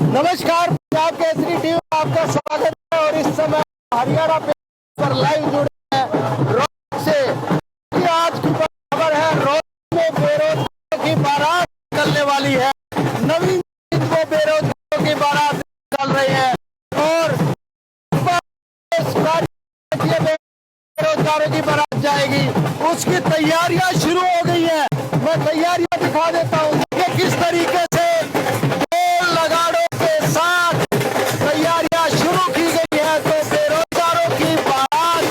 नमस्कार, पंजाब केसरी टीवी में आपका स्वागत है। और इस समय हरियाणा पर लाइव जुड़े हैं रोहतक से। आज की खबर है, रोहतक में बेरोजगारों की बारात निकलने वाली है। नवीन वो बेरोजगारों की बारात निकल रही है और बेरोजगारों की बारात जाएगी, उसकी तैयारियां शुरू हो गई है। मैं तैयारियां दिखा देता हूँ कि किस तरीके से ढोल नगाड़ों के साथ तैयारियां शुरू की गई है। तो बेरोजगारों की बारात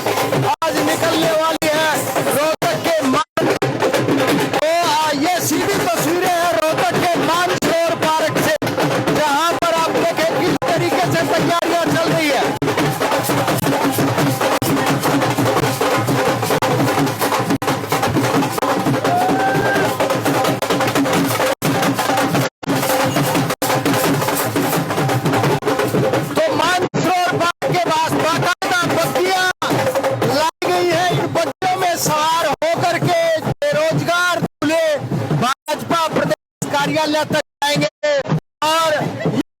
आज निकलने वाली है रोहतक के मान। तो ये सीधी तस्वीरें हैं रोहतक के मानसरोवर पार्क से, जहां पर आप देखें किस तरीके से तैयारियां चल रही है। कार्यालय तक जाएंगे और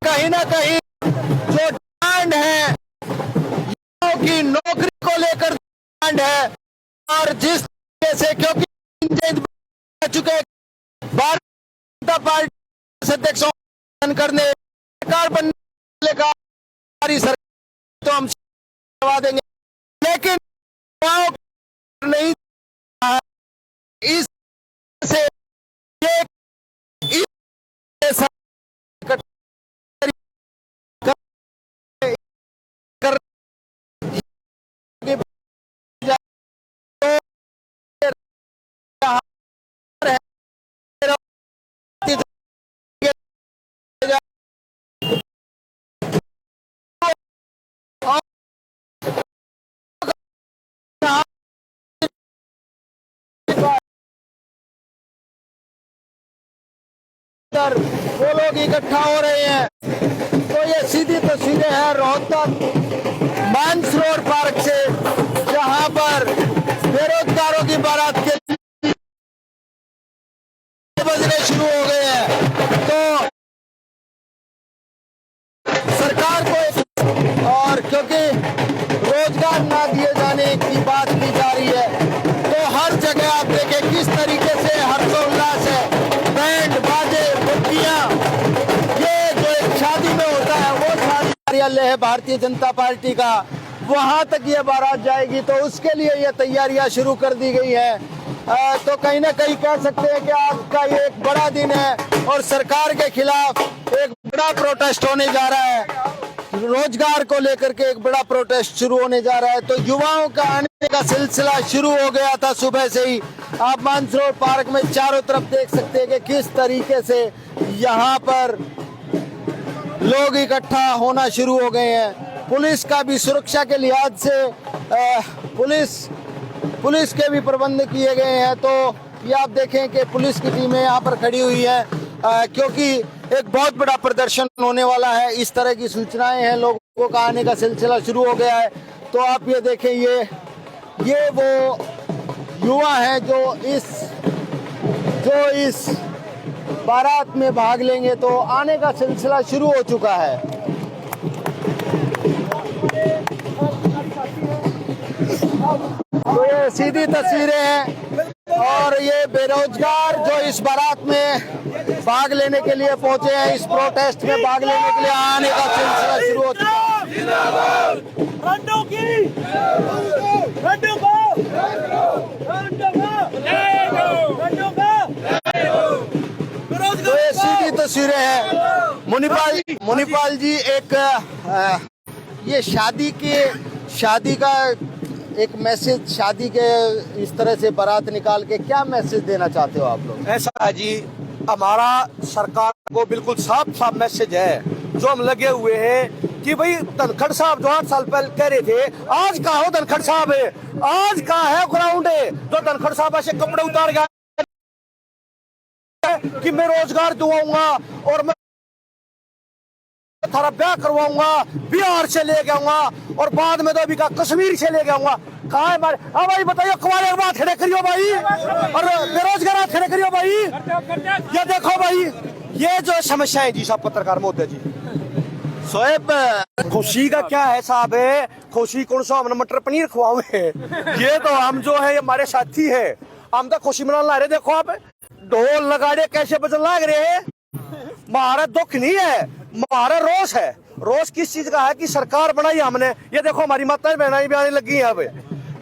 कहीं ना कहीं जो डिमांड है, की नौकरी को लेकर डिमांड है। और जिस तरीके से, क्योंकि चुके भारतीय जनता पार्टी अध्यक्ष करने सरकार बनने का सरकार तो हम करवा देंगे, लेकिन नहीं इस से वो लोग इकट्ठा हो रहे हैं। तो ये सीधी तस्वीरें हैं रोहतक मानसरोवर पार्क से, जहां पर बेरोजगारों की बारात के बजने शुरू हो गए हैं। तो सरकार को, और क्योंकि रोजगार ना दिए जाने की बात की जा रही है, तो हर जगह आप देखें किस तरीके से हर्षोल्लास है, बैंड बाजे बुकियां। ये जो एक शादी में होता है, वो शादी कार्यालय है भारतीय जनता पार्टी का, वहां तक ये बारात जाएगी। तो उसके लिए ये तैयारियां शुरू कर दी गई है। तो कहीं ना कहीं कह सकते हैं कि आज का ये एक बड़ा दिन है और सरकार के खिलाफ एक बड़ा प्रोटेस्ट होने जा रहा है। रोजगार को लेकर के एक बड़ा प्रोटेस्ट शुरू होने जा रहा है। तो युवाओं का आने का सिलसिला शुरू हो गया था सुबह से ही। आप मानसरोवर पार्क में चारों तरफ देख सकते हैं कि किस तरीके से यहाँ पर लोग इकट्ठा होना शुरू हो गए हैं। पुलिस का भी सुरक्षा के लिहाज से पुलिस के भी प्रबंध किए गए हैं। तो ये आप देखें कि पुलिस की टीमें यहाँ पर खड़ी हुई है, क्योंकि एक बहुत बड़ा प्रदर्शन होने वाला है। इस तरह की सूचनाएं हैं, लोगों का आने का सिलसिला शुरू हो गया है। तो आप ये देखें, ये वो युवा हैं जो इस बारात में भाग लेंगे। तो आने का सिलसिला शुरू हो चुका है। तो ये सीधी तस्वीरें हैं और ये बेरोजगार जो इस बारात में भाग लेने के लिए पहुंचे हैं, इस प्रोटेस्ट में भाग लेने के लिए आने का सिलसिला शुरू हो चुका है। तो ये सीधी तस्वीरें हैं। मुनिपाल जी, एक ये शादी का एक मैसेज, शादी के इस तरह से बारात निकाल के क्या मैसेज देना चाहते हो आप लोग? ऐसा है जी, हमारा सरकार को बिल्कुल साफ साफ मैसेज है जो हम लगे हुए हैं कि भाई धनखड़ साहब जो 8 साल पहले कह रहे थे, आज कहा हो धनखड़ साहब है, आज कहा है ग्राउंड है। जो धनखड़ साहब ऐसे कपड़े उतार गया कि मैं रोजगार दुआऊंगा और मैं थारा ब्याह करवाऊंगा, बिहार से ले आऊंगा और बाद में तो अभी का कश्मीर से ले आऊंगा। कहा है हमारे? हाँ भाई बताइए, कुमार एक बात खड़े करियो भाई और बेरोजगार खड़े करियो भाई। ये देखो भाई, ये जो समस्या है जी, सब पत्रकार महोदय जी, शोएब, खुशी का क्या है साहब है, खुशी कौन सा हमने मटर पनीर खुआवे ये तो हम जो है हमारे साथी है, हम तो खुशी मनाने ला रहे। देखो आप ढोल नगाड़े कैसे बजन लाग रहे हैं। हमारा दुख नहीं है, हमारा रोष है। रोष किस चीज का है कि सरकार बनाई हमने, ये देखो हमारी माताएं बहनाई भी आने लगी हैं अब,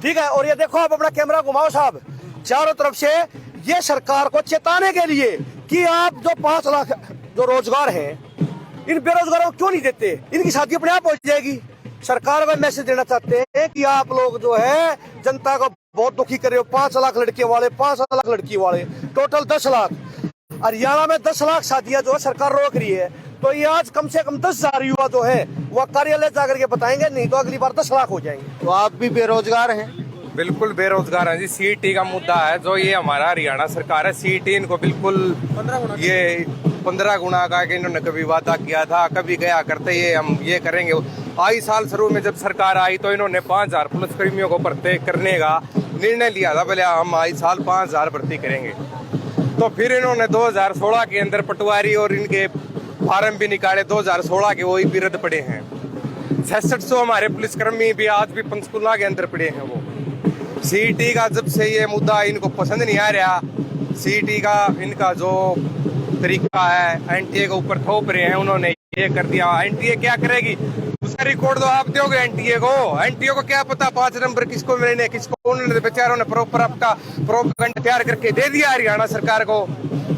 ठीक है। और ये देखो आप अपना कैमरा घुमाओ साहब चारों तरफ से, ये सरकार को चेताने के लिए कि आप जो 5 लाख जो रोजगार है इन बेरोजगारों को क्यों नहीं देते, इनकी शादी अपने आप हो जाएगी। सरकार को मैसेज देना चाहते हैं कि आप लोग जो है जनता को बहुत दुखी कर रहे हो। 5 लाख लड़के वाले, 5 लाख लड़की वाले, टोटल 10 लाख। हरियाणा में 10 लाख शादियां जो है सरकार रोक रही है। तो ये आज कम से कम 10,000 युवा जो है वह कार्यालय जाकर के बताएंगे, नहीं तो अगली बार 10 लाख हो जाएंगे। तो आप भी बेरोजगार हैं? बिल्कुल बेरोजगार है जी। सीईटी का मुद्दा है जो ये हमारा हरियाणा सरकार है, सीईटी इनको बिल्कुल 15 गुना का कि इन्होंने कभी वादा किया था, कभी गया करते ये हम ये करेंगे। आई साल शुरू में जब सरकार आई तो इन्होंने 5,000 पुलिस कर्मियों को भर्ती करने का निर्णय लिया था, बोले हम आई साल 5,000 भर्ती करेंगे। तो फिर इन्होंने 2016 के अंदर पटवारी और इनके फार्म भी निकाले, 2016 के वही भी रद्द पड़े हैं। 6600 हमारे पुलिसकर्मी भी आज भी पंचकुला के अंदर पड़े हैं। वो सीईटी का जब से ये मुद्दा इनको पसंद नहीं आ रहा, सीईटी का इनका जो तरीका है एनटीए के ऊपर थोप रहे हैं, उन्होंने ये कर दिया। एनटीए क्या करेगी उसका रिकॉर्ड तो आप दोगे एनटीए को क्या पता 5 नंबर किसको मिलने, किसको उन्होंने बेचारों ने प्रॉपर आपका प्रोपेगेंडा तैयार करके दे दिया हरियाणा सरकार को।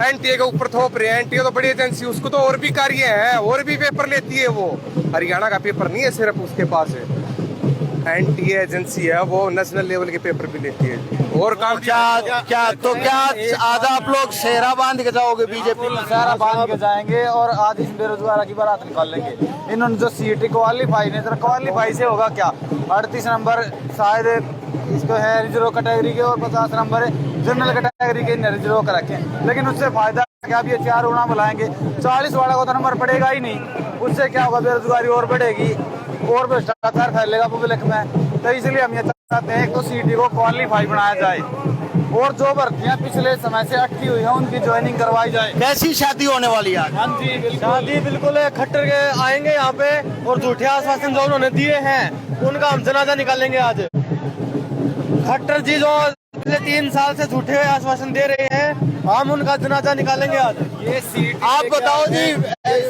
एनटीए के ऊपर थोप रहे हैं। एनटीए तो बड़ी एजेंसी, उसको तो और भी कार्य है, और भी पेपर लेती है वो। हरियाणा का पेपर नहीं है सिर्फ उसके पास है, एनटीए एजेंसी है वो नेशनल लेवल के पेपर भी लेती है और काम। क्या आज आप लोग सेहरा बांध के जाओगे बीजेपी में? सारा बांध के जाएंगे और आज इस बेरोजगार की बारात निकाल लेंगे। इन्होंने जो सीईटी क्वालिफाई नहीं, तो क्वालिफाई से होगा क्या? 38 नंबर शायद इसको है रिजर्व कैटेगरी के और 50 नंबर जनरल कैटेगरी के रिजर्व कर रखे हैं। लेकिन उससे फायदा क्या? अब ये 4 गुना बुलाएंगे, 40 वाला को तो नंबर पड़ेगा ही नहीं। उससे क्या होगा? बेरोजगारी और बढ़ेगी और भ्रष्टाचार फैलेगा पब्लिक में। तो इसलिए हम ये चाहते हैं कि तो सीईटी को क्वालिफाई बनाया जाए और जो भर्तियां पिछले समय से अटकी हुई है उनकी ज्वाइनिंग करवाई जाए। कैसी शादी होने वाली है आज? हाँ जी, शादी बिल्कुल खट्टर के आएंगे यहाँ पे और झूठे आश्वासन जो उन्होंने दिए हैं उनका हम जनाजा निकालेंगे। आज खट्टर जी जो पिछले 3 साल से झूठे आश्वासन दे रहे हैं, हम उनका जनाजा निकालेंगे आज। ये सीट आप बताओ जी,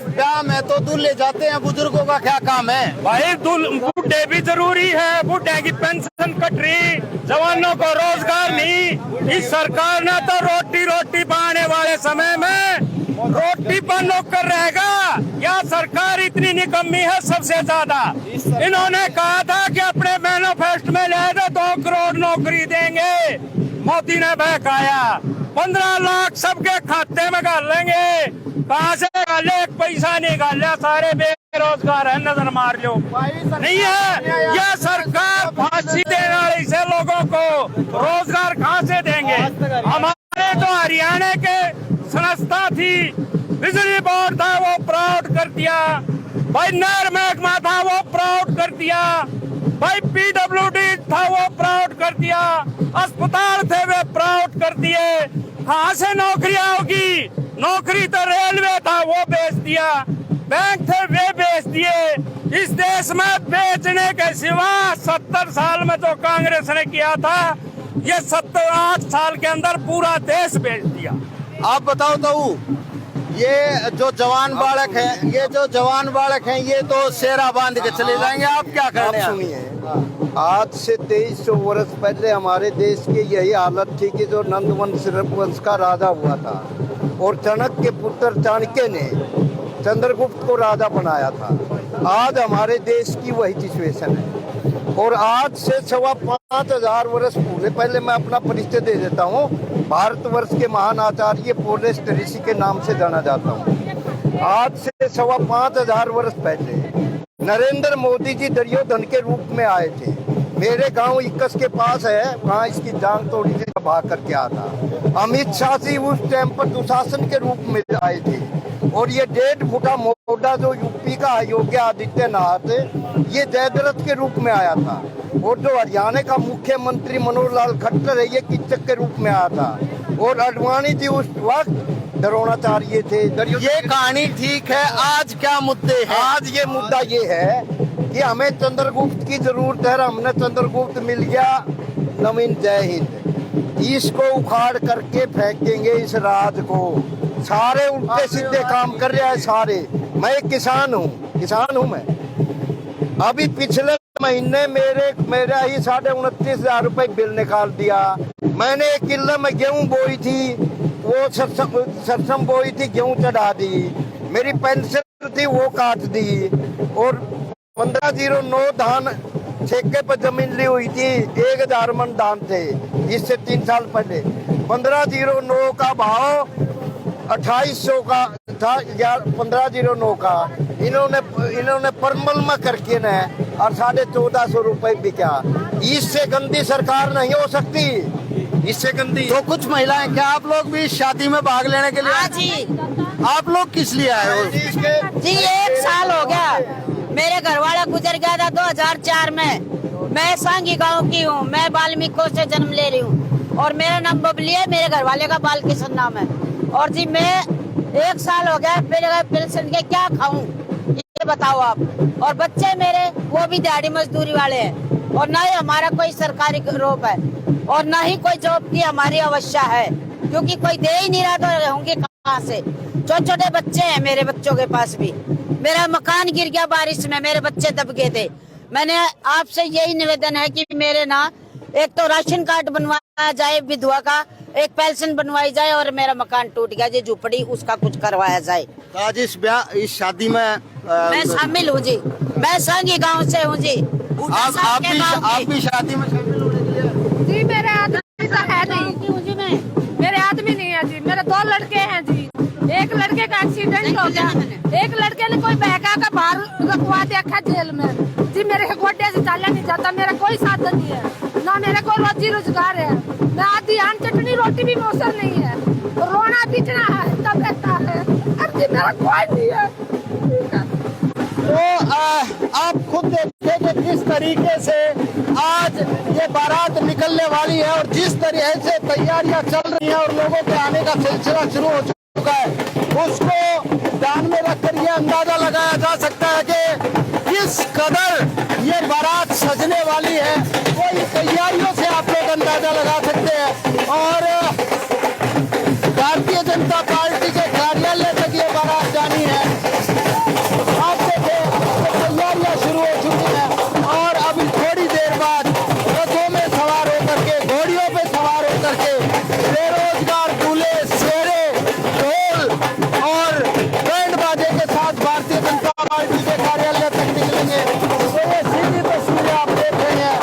ब्याह में तो दूल्हे जाते हैं, बुजुर्गों का क्या काम है? भाई बूढ़े भी जरूरी है, बूढ़े की पेंशन कट रही, जवानों को रोजगार नहीं। इस सरकार ने तो रोटी पाने वाले समय में रोटी पर नौकर रहेगा। या सरकार इतनी निकम्मी है सबसे ज्यादा। इन्होंने कहा था कि अपने मैनिफेस्टो में ले दो 2 करोड़ नौकरी देंगे, मोदी ने बहकाया। 15 लाख सबके खाते में डाल लेंगे, कहाँ से डाले? 1 पैसा नहीं डाला, सारे बेरोजगार है, नजर मार लो। नहीं है यह सरकार फांसी देने वाली से लोगों को रोजगार कहाँ से देंगे? हमारे तो हरियाणा के संस्था थी, बिजली बोर्ड था वो प्राउड कर दिया, भाई नहर महकमा था वो प्राउड कर दिया, भाई पीडब्ल्यूडी था वो प्राउड कर दिया, अस्पताल थे वे प्राउड कर दिए। कहाँ से नौकरियां होगी? नौकरी तो रेलवे था वो बेच दिया, बैंक थे वे बेच दिए। इस देश में बेचने के सिवा 70 साल में जो कांग्रेस ने किया था, ये 7-8 साल के अंदर पूरा देश बेच दिया। आप बताओ तो ये जो जवान बालक हैं, ये तो सेहरा बांध के चले जाएंगे, आप क्या करने? आप सुनिए, आज से 2300 वर्ष पहले हमारे देश की यही हालत थी कि जो नंदवंश वंश का राजा हुआ था और चाणक्य पुत्र चाणक्य ने चंद्रगुप्त को राजा बनाया था। आज हमारे देश की वही सिचुएशन है और आज से 5,500 वर्ष पहले मैं अपना परिचय दे देता हूँ। भारतवर्ष के महान आचार्य पोलेस ऋषि के नाम से जाना जाता हूँ। आज से 5,500 वर्ष पहले नरेंद्र मोदी जी दुर्योधन के रूप में आए थे। मेरे गांव 21 के पास है, वहाँ इसकी जांग तोड़ी थी, भाग करके आता। अमित शाह जी उस टाइम पर दुशासन के रूप में आए थे और ये 1.5 फुटा मोटा जो यूपी का योगी आदित्यनाथ ये जयद्रथ के रूप में आया था और जो हरियाणा का मुख्यमंत्री मनोहर लाल खट्टर है ये किच्चक के रूप में आया था और अडवाणी जी उस वक्त डराना चाह रहे थे। ये कहानी ठीक है, आज क्या मुद्दे हैं? आज ये मुद्दा ये है कि हमें चंद्रगुप्त की जरूरत है, हमने चंद्रगुप्त मिल गया। नवीन जय हिंद, इसको उखाड़ करके फेंकेंगे इस राज को। सारे उल्टे सीधे काम कर रहे हैं सारे। मैं एक किसान हूँ मैं। अभी पिछले महीने मेरा ही 29,500 रुपए बिल निकाल दिया। मैंने 1 किलो में गेहूं बोई थी, वो सरसम बोई थी, गेहूं चढ़ा दी। मेरी पेंशन थी वो काट दी। और 1509 धान ठेके पर जमीन ली हुई थी, 1,000 मन धान थे इससे 3 साल पहले। 1509 का भाव 2800 का था या 1509 का। इन्होंने परमल में करके न और 1450 रुपए बिका। इससे गंदी सरकार नहीं हो सकती, इससे गंदी। तो कुछ महिलाएं, क्या आप लोग भी इस शादी में भाग लेने के लिए? हाँ जी। आप लोग किस लिए आए हो? जी 1 साल हो गया, मेरे घर वाला गुजर गया था 2004 में। मैं सांगी गांव की हूँ, मैं वाल्मीकि से जन्म ले रही हूँ और मेरा नाम बबली है, मेरे घर वाले का बाल किशन नाम है। और जी मैं 1 साल हो गया मेरे पेंशन के क्या खाऊं ये बताओ आप। और बच्चे मेरे वो भी दिहाड़ी मजदूरी वाले हैं और ना ही हमारा कोई सरकारी रोप है और ना ही कोई जॉब की हमारी आवश्यकता है, क्योंकि कोई दे ही नहीं रहा तो होंगे कहाँ से। छोटे छोटे बच्चे हैं मेरे बच्चों के पास भी। मेरा मकान गिर गया बारिश में, मेरे बच्चे दब गए थे। मैंने आपसे यही निवेदन है कि मेरे ना एक तो राशन कार्ड बनवाया जाए विधवा का, एक पेंशन बनवाई जाए और मेरा मकान टूट गया जी झुपड़ी, उसका कुछ करवाया जाए। आज इस शादी में मैं शामिल हूँ जी, मैं सांगी गांव से हूँ जी। आप भी शादी में शामिल होने के लिए? जी मेरे आदमी तो है नहीं, मेरे आदमी नहीं है जी। मेरे 2 लड़के हैं जी। एक लड़के का एक्सीडेंट हो गया, एक लड़के ने कोई बहका का बाहर रखवा दिया जेल में जी। मेरे गोड्डे से चाला नहीं जाता, मेरा कोई साधन नहीं है, ना मेरे को रोजी रोजगार है। मैं आधी आन चटनी रोटी भी मौसर नहीं है, रोना पीटना है तब रहता है। अब जी मेरा कोई नहीं है। तो आप खुद देखिए कि किस तरीके से आज ये बारात निकलने वाली है और जिस तरह से तैयारियां चल रही हैं और लोगों के आने का सिलसिला शुरू हो चुका है, उसको ध्यान में रखकर ये अंदाजा लगाया जा सकता है कि किस कदर ये बारात सजने वाली है। वो इन तैयारियों से आप लोग अंदाजा लगा सकते हैं। और भारतीय जनता पार्टी के कार्यालय तक ये बारात जानी है। आप देखें तैयारियां शुरू हो चुकी हैं और अभी थोड़ी देर बाद रथों में सवार होकर के, घोड़ियों पे सवार होकर के बेरोजगार दूल्हे शेरे ढोल और बैंड बाजे के साथ भारतीय जनता पार्टी के कार्यालय तक निकलेंगे। तो ये सीधी तस्वीरें आप देख रहे हैं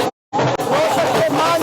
रोहतक के मान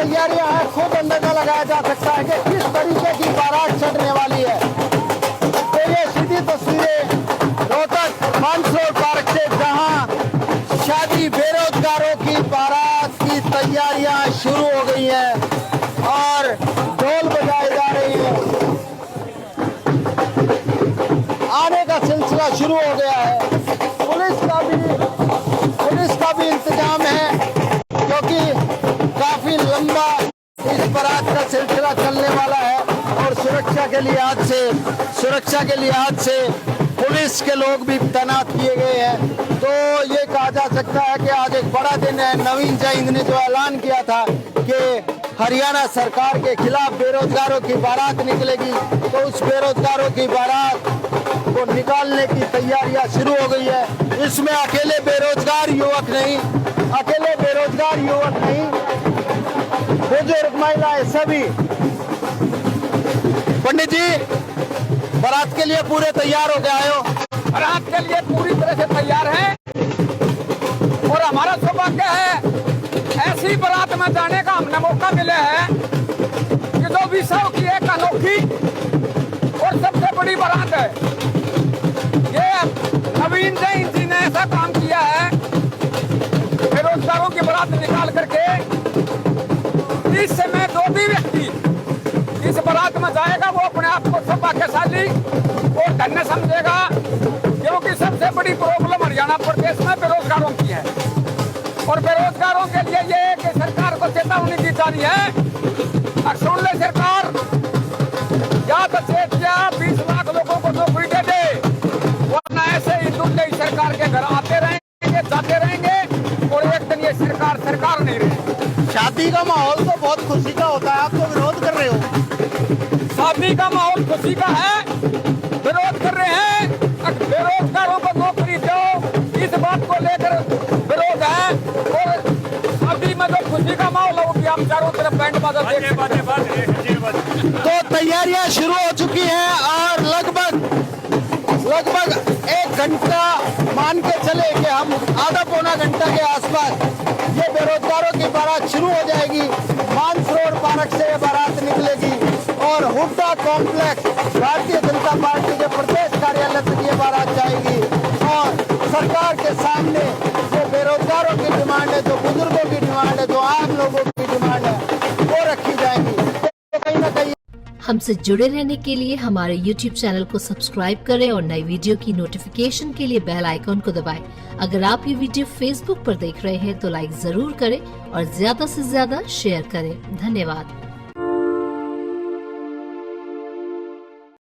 तैयारियां हैं, खुद अंदाजा लगाया जा सकता है कि किस तरीके की बारात चढ़ने वाली है। तो ये सीधी तस्वीरें रोहतक मानसरोवर पार्क से, जहां शादी बेरोजगारों की बारात की तैयारियां शुरू हो गई हैं और ढोल बजाए जा रहे हैं। आने का सिलसिला शुरू हो गया है। पुलिस का भी इंतजाम है, क्योंकि काफी लंबा इस बारात का सिलसिला चलने वाला है और सुरक्षा के लिहाज से पुलिस के लोग भी तैनात किए गए हैं। तो ये कहा जा सकता है कि आज एक बड़ा दिन है। नवीन जय हिंद ने जो ऐलान किया था कि हरियाणा सरकार के खिलाफ बेरोजगारों की बारात निकलेगी, तो उस बेरोजगारों की बारात को निकालने की तैयारियां शुरू हो गई है। इसमें अकेले बेरोजगार युवक नहीं, अकेले बेरोजगार युवक नहीं, बुजुर्ग महिलाएं सभी। पंडित जी, बारात के लिए पूरे तैयार हो गए हो? बारात के लिए पूरी तरह से तैयार हैं और हमारा सौभाग्य है ऐसी बारात में जाने का हमने मौका मिला है कि जो विश्व की एक अनोखी और सबसे बड़ी बारात है। ये नवीन जैन जी ने ऐसा काम किया है, बेरोजगारों की बारात निकाल करके इस समय जो भी व्यक्ति इस बारात में जाएगा वो अपने आप को सौभाग्यशाली और धन्य समझेगा, क्योंकि सबसे बड़ी प्रॉब्लम हरियाणा प्रदेश में बेरोजगारों की है और बेरोजगारों के लिए ये है कि सरकार को चेतावनी दी जा रही है। सुन ले सरकार, या तो चेतिया 20 लाख लोगों को नौकरी दे दे, वरना ऐसे ही दुर्दयी सरकार के घर आते रहेंगे जाते रहेंगे और एक दिन ये सरकार नहीं रहेगी। शादी का माहौल तो बहुत खुशी का होता है, आप तो विरोध कर रहे हो। शादी का माहौल खुशी का है, विरोध कर रहे हैं। बेरोजगारों को नौकरी दो, इस बात को लेकर विरोध है और शादी में जो खुशी का माहौल है वो भी हम चारों तरफ बैंड बाजा देख सकते हैं। तो तैयारियां शुरू हो चुकी हैं और लगभग 1 घंटा मान के चले कि हम आधा पौना घंटा के आसपास ये बेरोजगारों की बारात शुरू हो जाएगी। मानसरोवर पार्क से ये बारात निकलेगी और हुड्डा कॉम्प्लेक्स भारतीय जनता पार्टी के प्रदेश कार्यालय तक ये बारात जाएगी और सरकार के सामने जो बेरोजगारों की डिमांड है, जो बुजुर्गों की डिमांड है, जो आम लोगों की डिमांड है, वो रखी जाएगी। तो कहीं ना कहीं हमसे जुड़े रहने के लिए हमारे YouTube चैनल को सब्सक्राइब करें और नई वीडियो की नोटिफिकेशन के लिए बेल आइकॉन को दबाएं। अगर आप ये वीडियो Facebook पर देख रहे हैं तो लाइक जरूर करें और ज्यादा से ज्यादा शेयर करें। धन्यवाद।